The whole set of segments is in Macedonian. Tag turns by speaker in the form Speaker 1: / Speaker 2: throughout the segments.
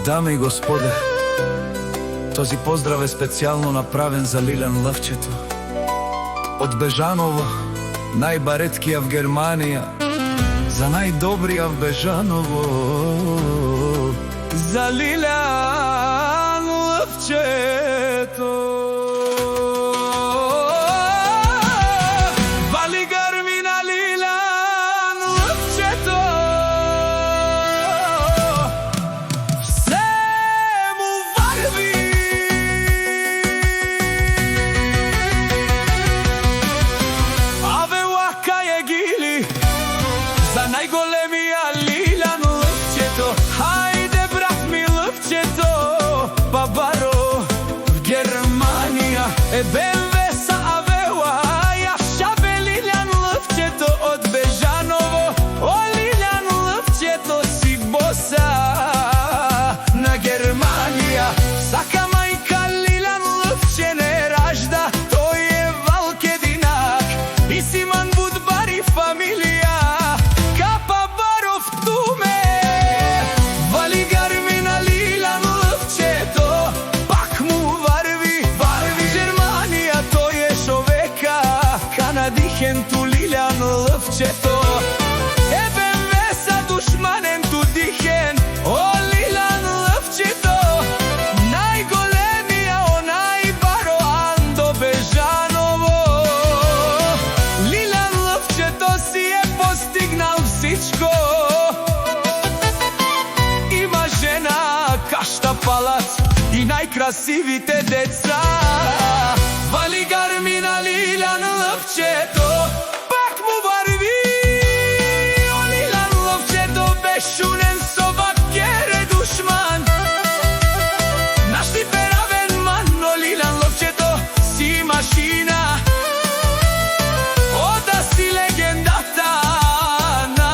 Speaker 1: Дами и господа, този поздрав е специјално направен за Лилјан Лъвчето од Бежаново, најбареткија в Германија, за најдобрија в Бежаново, за Лилјан Лъвчето. Вали грмина Лилјан Лъвчето, все му върви. Аве лака е гили за најголемија Лилјан Лъвчето. Хајде брат ми Лъвчето, бабаро в Германија е БМВ са Авела, ја шабе Лилјан Лъвчето од Бежаново. О, Лилјан Лъвчето си боса на Германија. Сака мајка Лилјан Лъвче не ражда, тој е валкединак и Симан Будбари фамилија. Капа Баров туме, вали гармина Лилјан Лъвчето, пак му варви, варви Германија, тој е човека, канадихенту Лилјан Лъвчето. Е БМВ са душманенту дихен, о Лилјан Лъвчето, најголемија онај бароан до Бежаново. Лилјан Лъвчето си е постигнал всичко, има жена, кашта, палац и најкрасивите деца. Вали гармина Лилјан Лъвчето, пак му варви. О, Лилјан Лъвчето бешунен со вакере душман, нашли перавен ман. Но Лилјан Лъвчето си машина, ода си легендата на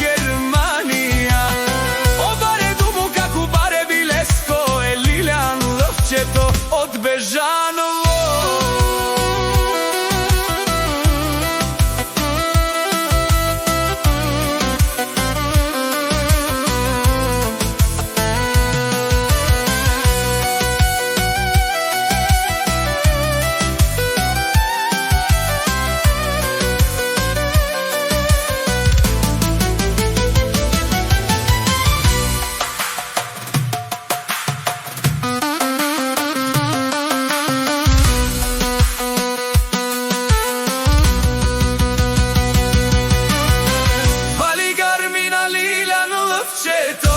Speaker 1: Германија. О, баре думу како баре билеско е Лилјан Лъвчето од Бежаново. Вали гармина Лилјан Лъвчето,